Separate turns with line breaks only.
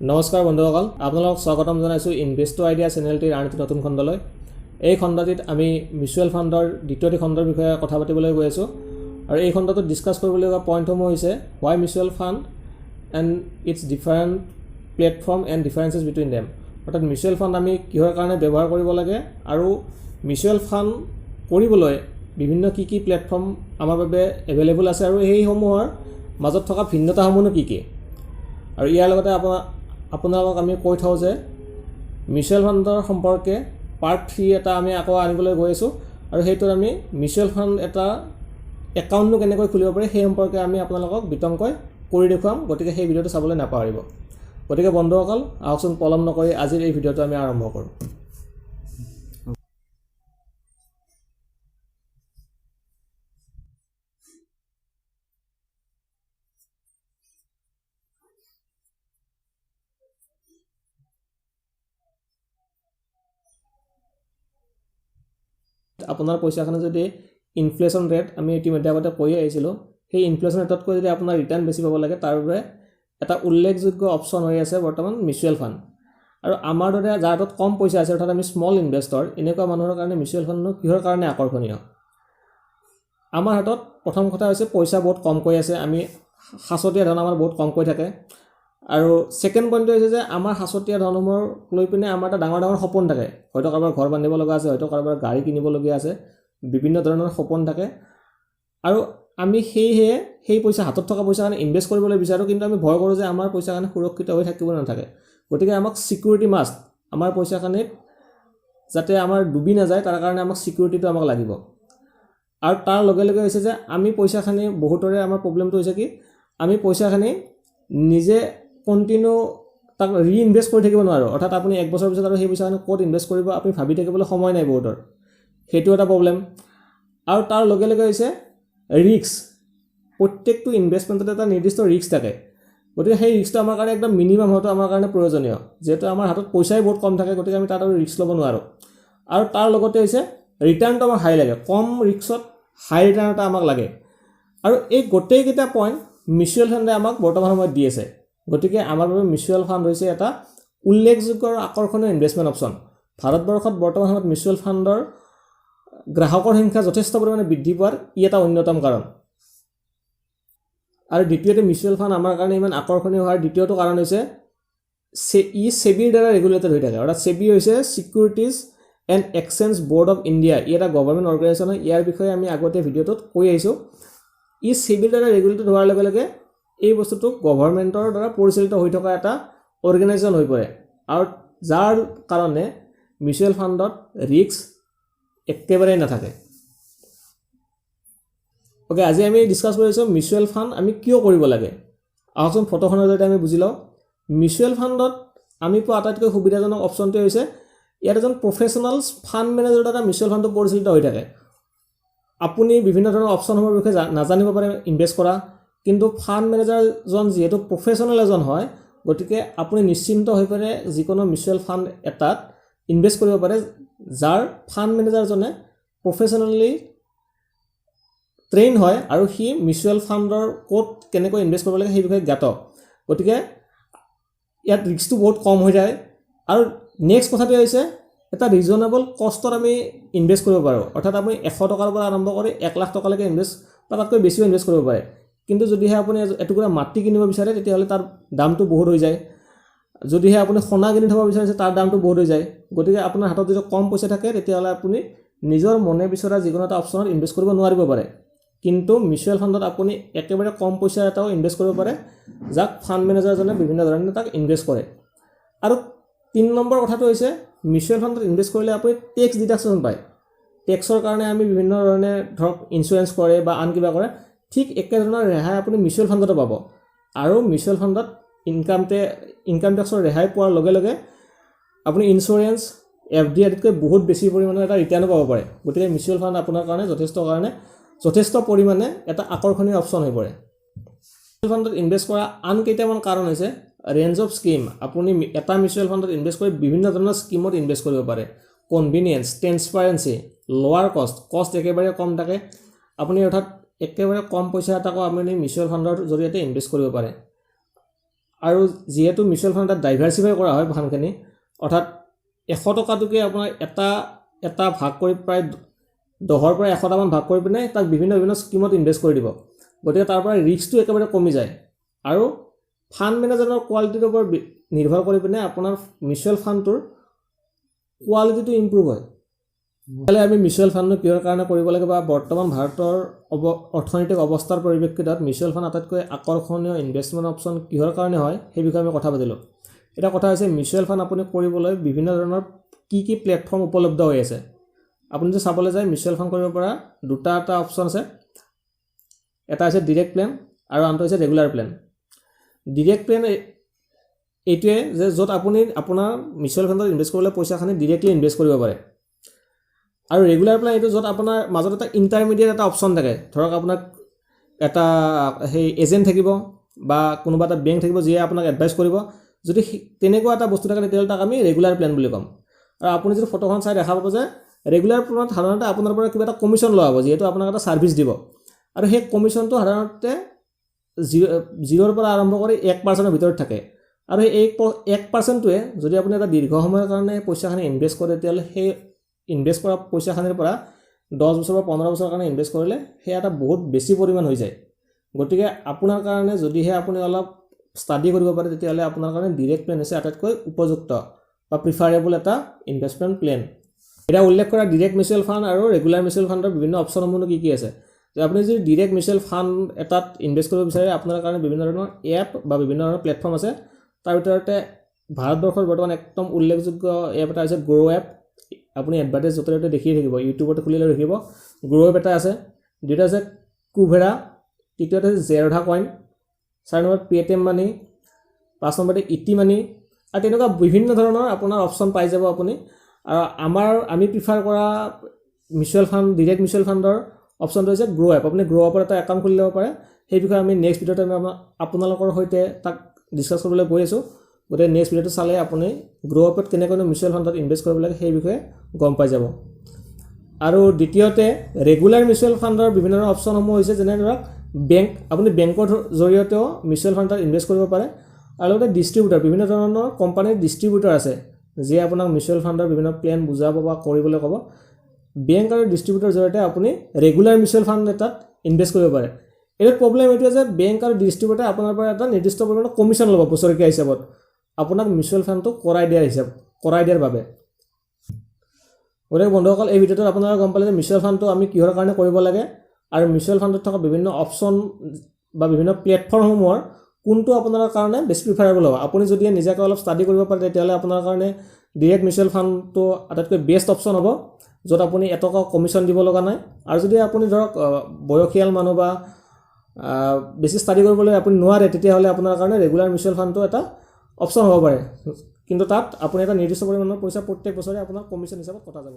নমস্কাৰ বন্ধুসকল, আপোনালোকক স্বাগতম জনাইছোঁ ইনভেষ্টৰ আইডিয়া চেনেলটিৰ আন এটি নতুন খণ্ডলৈ। এই খণ্ডটিত আমি মিউচুৱেল ফাণ্ডৰ দ্বিতীয়টি খণ্ডৰ বিষয়ে কথা পাতিবলৈ গৈ আছোঁ আৰু এই খণ্ডটোত ডিছকাছ কৰিবলগীয়া পইণ্টসমূহ হৈছে why mutual fund and its different platform and differences between them. অৰ্থাৎ মিউচুৱেল ফাণ্ড আমি কিহৰ কাৰণে ব্যৱহাৰ কৰিব লাগে আৰু মিউচুৱেল ফাণ্ড কৰিবলৈ বিভিন্ন কি কি প্লেটফৰ্ম আমাৰ বাবে এভেইলেবল আছে আৰু সেইসমূহৰ মাজত থকা ভিন্নতাসমূহনো কি কি। আৰু ইয়াৰ লগতে আপোনালোকক আমি কৈ থওঁ যে মিউচুৱেল ফাণ্ডৰ সম্পৰ্কে পাৰ্ট 3 এটা আমি আকৌ আনিবলৈ গৈ আছোঁ আৰু সেইটোত আমি মিউচুৱেল ফাণ্ড এটা একাউণ্টনো কেনেকৈ খুলিব পাৰি সেই সম্পৰ্কে আমি আপোনালোকক বিতংকৈ কৰি দেখুৱাম। গতিকে সেই ভিডিঅ'টো চাবলৈ নাপাহৰিব। গতিকে বন্ধুসকল, আহকচোন পলম নকৰি আজিৰ এই ভিডিঅ'টো আমি আৰম্ভ কৰোঁ। আপোনাৰ পইচাখিনি যদি ইনফ্লেশ্যন ৰেট আমি ইতিমধ্যে আগতে কৈ আহিছিলোঁ, সেই ইনফ্লেশ্যন ৰেটতকৈ যদি আপোনাৰ ৰিটাৰ্ণ বেছি পাব লাগে তাৰ বাবে এটা উল্লেখযোগ্য অপশ্যন হৈ আছে বৰ্তমান মিউচুৱেল ফাণ্ড। আৰু আমাৰ দৰে যাৰ হাতত কম পইচা আছে, অৰ্থাৎ আমি স্মল ইনভেষ্টৰ, এনেকুৱা মানুহৰ কাৰণে মিউচুৱেল ফাণ্ডনো কিহৰ কাৰণে আকৰ্ষণীয়। আমাৰ হাতত প্ৰথম কথা হৈছে পইচা বহুত কমকৈ আছে, আমি সাঁচতীয়া ধন আমাৰ বহুত কমকৈ থাকে। আৰু ছেকেণ্ড পইণ্টটো হৈছে যে আমাৰ সাঁচতীয়া ধনসমূহ লৈ পিনে আমাৰ এটা ডাঙৰ ডাঙৰ সপোন থাকে। হয়তো কাৰোবাৰ ঘৰ বান্ধিব লগা আছে, হয়তো কাৰোবাৰ গাড়ী কিনিবলগীয়া আছে, বিভিন্ন ধৰণৰ সপোন থাকে। আৰু আমি সেয়েহে সেই পইচা হাতত থকা পইচা কাৰণে ইনভেষ্ট কৰিবলৈ বিচাৰোঁ, কিন্তু আমি ভয় কৰোঁ যে আমাৰ পইচা কাৰণে সুৰক্ষিত হৈ থাকিব নাথাকে। গতিকে আমাক ছিকিউৰিটি মাষ্ট, আমাৰ পইচাখিনিত যাতে আমাৰ ডুবি নাযায় তাৰ কাৰণে আমাক ছিকিউৰিটিটো আমাক লাগিব। আৰু তাৰ লগে লগে হৈছে যে আমি পইচাখিনি বহুতৰে আমাৰ প্ৰব্লেমটো হৈছে কি, আমি পইচাখিনি নিজে কণ্টিনিউ তাক ৰিইনভেষ্ট কৰি থাকিব নোৱাৰোঁ। অৰ্থাৎ আপুনি 1 বছৰ পিছত আৰু সেই পইচাখিনি ক'ত ইনভেষ্ট কৰিব আপুনি ভাবি থাকিবলৈ সময় নাই বহুতৰ, সেইটো এটা প্ৰব্লেম। আৰু তাৰ লগে লগে হৈছে ৰিস্ক। প্ৰত্যেকটো ইনভেষ্টমেণ্টতে এটা নিৰ্দিষ্ট ৰিস্ক থাকে। গতিকে সেই ৰিস্কটো আমাৰ কাৰণে একদম মিনিমাম হোৱাটো আমাৰ কাৰণে প্ৰয়োজনীয়। যিহেতু আমাৰ হাতত পইচাই বহুত কম থাকে, গতিকে আমি তাত আৰু ৰিস্ক ল'ব নোৱাৰোঁ। আৰু তাৰ লগতে হৈছে ৰিটাৰ্ণটো আমাক হাই লাগে, কম ৰিস্কত হাই ৰিটাৰ্ণ এটা আমাক লাগে। আৰু এই গোটেইকেইটা পইণ্ট মিউচুৱেল ফাণ্ডে আমাক বৰ্তমান সময়ত দি আছে। গতিকে আমাৰ বাবে মিউচুৱেল ফাণ্ড হৈছে এটা উল্লেখযোগ্য আৰু আকৰ্ষণীয় ইনভেষ্টমেণ্ট অপশ্যন। ভাৰতবৰ্ষত বৰ্তমান সময়ত মিউচুৱেল ফাণ্ডৰ গ্ৰাহকৰ সংখ্যা যথেষ্ট পৰিমাণে বৃদ্ধি পোৱাৰ ই এটা অন্যতম কাৰণ। আৰু দ্বিতীয়তে মিউচুৱেল ফাণ্ড আমাৰ কাৰণে ইমান আকৰ্ষণীয় হোৱাৰ দ্বিতীয়টো কাৰণ হৈছে ই সেবিৰ দ্বাৰা ৰেগুলেটেড হৈ থাকে। অৰ্থাৎ সেবি হৈছে securities and exchange board of India. ই এটা গভৰ্ণমেণ্ট অৰ্গেনাইজেশ্যন হয়। ইয়াৰ বিষয়ে আমি আগতে ভিডিঅ'টোত কৈ আহিছোঁ। ই সেবিৰ দ্বাৰা ৰেগুলেটেড হোৱাৰ লগে লগে এই বস্তুটো গভৰ্ণমেণ্টৰ দ্বাৰা পৰিচালিত হৈ থকা এটা অৰ্গেনাইজেশ্যন হৈ পৰে, আৰু যাৰ কাৰণে মিউচুৱেল ফাণ্ডত ৰিস্ক একেবাৰেই নাথাকে। অ'কে, আজি আমি ডিছকাছ কৰিছোঁ মিউচুৱেল ফাণ্ড আমি কিয় কৰিব লাগে। আহকচোন ফটোখনৰ জৰিয়তে আমি বুজি লওঁ। মিউচুৱেল ফাণ্ডত আমি পোৱা আটাইতকৈ সুবিধাজনক অপশ্যনটো হৈছে ইয়াত এজন প্ৰফেচনেল ফাণ্ড মেনেজাৰৰ দ্বাৰা মিউচুৱেল ফাণ্ডটো পৰিচালিত হৈ থাকে। আপুনি বিভিন্ন ধৰণৰ অপশ্যনসমূহৰ বিষয়ে নাজানিব পাৰে ইনভেষ্ট কৰা, কিন্তু ফাণ্ড মেনেজাৰজন যিহেতু প্ৰফেচনেল এজন হয়, গতিকে আপুনি নিশ্চিন্ত হৈ পাৰে যিকোনো মিউচুৱেল ফাণ্ড এটাত ইনভেষ্ট কৰিব পাৰে, যাৰ ফাণ্ড মেনেজাৰজনে প্ৰফেচনেলি ট্ৰেইন হয় আৰু সি মিউচুৱেল ফাণ্ডৰ ক'ত কেনেকৈ ইনভেষ্ট কৰিব লাগে সেই বিষয়ে জ্ঞাত। গতিকে ইয়াত ৰিস্কটো বহুত কম হৈ যায়। আৰু নেক্সট কথাটো হৈছে এটা ৰিজনেবল কষ্টত আমি ইনভেষ্ট কৰিব পাৰোঁ। অৰ্থাৎ আপুনি 100 টকাৰ পৰা আৰম্ভ কৰি 1 লাখ টকালৈকে ইনভেষ্ট বা তাতকৈ বেছিও ইনভেষ্ট কৰিব পাৰে। কিন্তু যদিহে আপুনি এটুকুৰা মাটি কিনিব বিচাৰে তেতিয়াহ'লে তাৰ দামটো বহুত হৈ যায়। যদিহে আপুনি সোণা কিনি থ'ব বিচাৰিছে তাৰ দামটো বহুত হৈ যায়। গতিকে আপোনাৰ হাতত যদি কম পইচা থাকে তেতিয়াহ'লে আপুনি নিজৰ মনে বিচৰা যিকোনো এটা অপশ্যনত ইনভেষ্ট কৰিব নোৱাৰিব পাৰে। কিন্তু মিউচুৱেল ফাণ্ডত আপুনি একেবাৰে কম পইচা এটাও ইনভেষ্ট কৰিব পাৰে, যাক ফাণ্ড মেনেজাৰজনে বিভিন্ন ধৰণে তাক ইনভেষ্ট কৰে। আৰু 3 নম্বৰ কথাটো হৈছে মিউচুৱেল ফাণ্ডত ইনভেষ্ট কৰিলে আপুনি টেক্স ডিডাকশ্যন পায়। টেক্সৰ কাৰণে আমি বিভিন্ন ধৰণে ধৰক ইঞ্চুৰেঞ্চ কৰে বা আন কিবা কৰে, ঠিক একেধৰণৰ ৰেহাই আপুনি মিউচুৱেল ফাণ্ডতো পাব। আৰু মিউচুৱেল ফাণ্ডত ইনকাম টেক্সৰ ৰেহাই পোৱাৰ লগে লগে আপুনি ইঞ্চুৰেঞ্চ FD আদিতকৈ বহুত বেছি পৰিমাণৰ এটা ৰিটাৰ্ণো পাব পাৰে। গতিকে মিউচুৱেল ফাণ্ড আপোনাৰ কাৰণে যথেষ্ট পৰিমাণে এটা আকৰ্ষণীয় অপশ্যন হৈ পৰে। মিউচুৱেল ফাণ্ডত ইনভেষ্ট কৰা আন কেইটামান কাৰণ হৈছে ৰেঞ্জ অফ স্কিম। আপুনি এটা মিউচুৱেল ফাণ্ডত ইনভেষ্ট কৰি বিভিন্ন ধৰণৰ স্কিমত ইনভেষ্ট কৰিব পাৰে। কনভিনিয়েঞ্চ, ট্ৰেন্সপাৰেঞ্চি, লোৱাৰ কষ্ট একেবাৰে কম থাকে। আপুনি অৰ্থাৎ একেবাৰে কম পইচা এটাকো আপুনি মিউচুৱেল ফাণ্ডৰ জৰিয়তে ইনভেষ্ট কৰিব পাৰে। আৰু যিহেতু মিউচুৱেল ফাণ্ড এটা ডাইভাৰ্চিফাই কৰা হয় ফাণ্ডখিনি, অৰ্থাৎ 100 টকাটোকে আপোনাৰ এটা ভাগ কৰি প্ৰায় 10ৰ পৰা 100টামান ভাগ কৰি পিনে তাক বিভিন্ন স্কিমত ইনভেষ্ট কৰি দিব। গতিকে তাৰ পৰা ৰিস্কটো একেবাৰে কমি যায় আৰু ফাণ্ড মেনেজাৰৰ কোৱালিটিৰ ওপৰত নিৰ্ভৰ কৰি পিনে আপোনাৰ মিউচুৱেল ফাণ্ডটোৰ কোৱালিটিটো ইম্প্ৰুভ হয়। তেতিয়াহ'লে আমি মিউচুৱেল ফাণ্ডটো কিহৰ কাৰণে কৰিব লাগে বা বৰ্তমান ভাৰতৰ অৰ্থনৈতিক অৱস্থাৰ পৰিপ্ৰেক্ষিতত মিউচুৱেল ফাণ্ড আটাইতকৈ আকৰ্ষণীয় ইনভেষ্টমেণ্ট অপশ্যন কিহৰ কাৰণে হয় সেই বিষয়ে আমি কথা পাতিলোঁ। এটা কথা হৈছে মিউচুৱেল ফাণ্ড আপুনি কৰিবলৈ বিভিন্ন ধৰণৰ কি প্লেটফৰ্ম উপলব্ধ হৈ আছে। আপুনি যদি চাবলৈ যায় মিউচুৱেল ফাণ্ড কৰিব পৰা দুটা অপশ্যন আছে। এটা হৈছে ডিৰেক্ট প্লেন আৰু আনটো হৈছে ৰেগুলাৰ প্লেন। ডিৰেক্ট প্লেন এইটোৱে যে য'ত আপুনি আপোনাৰ মিউচুৱেল ফাণ্ডত ইনভেষ্ট কৰিবলৈ পইচাখিনি ডিৰেক্টলি ইনভেষ্ট কৰিব পাৰে। আৰু ৰেগুলাৰ প্লেন এইটো য'ত আপোনাৰ মাজত এটা ইণ্টাৰমিডিয়েট এটা অপশ্যন থাকে। ধৰক আপোনাক এটা সেই এজেণ্ট থাকিব বা কোনোবা এটা বেংক থাকিব যিয়ে আপোনাক এডভাইচ কৰিব। যদি তেনেকুৱা এটা বস্তু থাকে তেতিয়াহ'লে তাক আমি ৰেগুলাৰ প্লেন বুলি ক'ম। আৰু আপুনি যদি ফটোখন চাই দেখা পাব যে ৰেগুলাৰ প্লেনত সাধাৰণতে আপোনাৰ পৰা কিবা এটা কমিশ্যন লোৱা হ'ব, যিহেতু আপোনাক এটা ছাৰ্ভিচ দিব। আৰু সেই কমিশ্যনটো সাধাৰণতে 0ৰ পৰা আৰম্ভ কৰি 1%ৰ ভিতৰত থাকে। আৰু এই 1%টোৱে যদি আপুনি এটা দীৰ্ঘ সময়ৰ কাৰণে পইচাখিনি ইনভেষ্ট কৰে তেতিয়াহ'লে সেই ইনভেষ্ট কৰা পইচাখিনিৰ পৰা 10 বছৰ বা 15 বছৰৰ কাৰণে ইনভেষ্ট কৰিলে সেয়া এটা বহুত বেছি পৰিমাণ হৈ যায়। গতিকে আপোনাৰ কাৰণে যদিহে আপুনি অলপ ষ্টাডি কৰিব পাৰে তেতিয়াহ'লে আপোনাৰ কাৰণে ডিৰেক্ট প্লেন হৈছে আটাইতকৈ উপযুক্ত বা প্ৰিফাৰেবল এটা ইনভেষ্টমেণ্ট প্লেন। এতিয়া উল্লেখ কৰা ডিৰেক্ট মিউচুৱেল ফাণ্ড আৰু ৰেগুলাৰ মিউচুৱেল ফাণ্ডৰ বিভিন্ন অপশ্যনসমূহ কি আছে। যে আপুনি যদি ডিৰেক্ট মিউচুৱেল ফাণ্ড এটাত ইনভেষ্ট কৰিব বিচাৰে আপোনাৰ কাৰণে বিভিন্ন ধৰণৰ এপ বা বিভিন্ন ধৰণৰ প্লেটফৰ্ম আছে। তাৰ ভিতৰতে ভাৰতবৰ্ষৰ বৰ্তমান একদম উল্লেখযোগ্য এপ এটা হৈছে গ্ৰ' এপ। আপুনি এডভাৰ্টাইজ য'তে ত'তে দেখিয়ে থাকিব, ইউটিউবতে খুলিলে দেখিব। গ্ৰ' এপ এটা আছে, দুটা আছে কুভেৰা, তৃতীয়তে হৈছে জেৰধা কইন, 4 নম্বৰত পেটিএম মানি, 5 নম্বৰতে ইটি মানি আৰু তেনেকুৱা বিভিন্ন ধৰণৰ আপোনাৰ অপশ্যন পাই যাব আপুনি। আৰু আমি প্ৰিফাৰ কৰা মিউচুৱেল ফাণ্ড ডিৰেক্ট মিউচুৱেল ফাণ্ডৰ অপশ্যনটো হৈছে গ্ৰ' এপ। আপুনি গ্ৰ' এপৰ এটা একাউণ্ট খুলি ল'ব পাৰে। সেই বিষয়ে আমি নেক্সট ভিডিঅ'তে আমি আপোনালোকৰ সৈতে তাক ডিছকাছ কৰিবলৈ গৈ আছোঁ। গতিকে নেক্সট ভিডিঅ'টো চালে আপুনি গ্ৰ' এপত কেনেকৈ মিউচুৱেল ফাণ্ডত ইনভেষ্ট কৰিব লাগে সেই বিষয়ে গম পাই যাব। আৰু দ্বিতীয়তে ৰেগুলাৰ মিউচুৱেল ফাণ্ডৰ বিভিন্ন ধৰণৰ অপশ্যনসমূহ হৈছে যেনে ধৰক আপুনি বেংকৰ জৰিয়তেও মিউচুৱেল ফাণ্ডত ইনভেষ্ট কৰিব পাৰে। আৰু লগতে ডিষ্ট্ৰিবিউটৰ বিভিন্ন ধৰণৰ কোম্পানীৰ ডিষ্ট্ৰিবিউটৰ আছে যিয়ে আপোনাক মিউচুৱেল ফাণ্ডৰ বিভিন্ন প্লেন বুজাব বা কৰিবলৈ ক'ব। বেংক আৰু ডিষ্ট্ৰিবিউটৰ জৰিয়তে আপুনি ৰেগুলাৰ মিউচুৱেল ফাণ্ড এটাত ইনভেষ্ট কৰিব পাৰে। এইটো প্ৰব্লেম এইটোৱে যে বেংক আৰু ডিষ্ট্ৰিবিউটৰে আপোনাৰ পৰা এটা নিৰ্দিষ্ট পৰিমাণৰ কমিশ্যন ল'ব বছৰেকীয়া হিচাপত আপোনাক মিউচুৱেল ফাণ্ডটো কৰাই দিয়াৰ বাবে। গতিকে বন্ধুসকল এই ভিডিঅ'টোত আপোনালোকে গম পালে যে মিউচুৱেল ফাণ্ডটো আমি কিহৰ কাৰণে কৰিব লাগে আৰু মিউচুৱেল ফাণ্ডত থকা বিভিন্ন অপশ্যন বা বিভিন্ন প্লেটফৰ্মসমূহৰ কোনটো আপোনাৰ কাৰণে বেছি প্ৰিফাৰেবল হ'ব। আপুনি যদি নিজাকৈ অলপ ষ্টাডি কৰিব পাৰে তেতিয়াহ'লে আপোনাৰ কাৰণে ডিৰেক্ট মিউচুৱেল ফাণ্ডটো আটাইতকৈ বেষ্ট অপশ্যন হ'ব, য'ত আপুনি এটকাও কমিশ্যন দিব লগা নাই। আৰু যদি আপুনি ধৰক বয়সীয়াল মানুহ বা বেছি ষ্টাডি কৰিবলৈ আপুনি নোৱাৰে তেতিয়াহ'লে আপোনাৰ কাৰণে ৰেগুলাৰ মিউচুৱেল ফাণ্ডটো এটা অপশ্যন হ'ব পাৰে। কিন্তু তাত আপুনি এটা নিৰ্দিষ্ট পৰিমাণৰ পইচা প্ৰত্যেক বছৰে আপোনাৰ কমিশ্যন হিচাপত কটা যাব।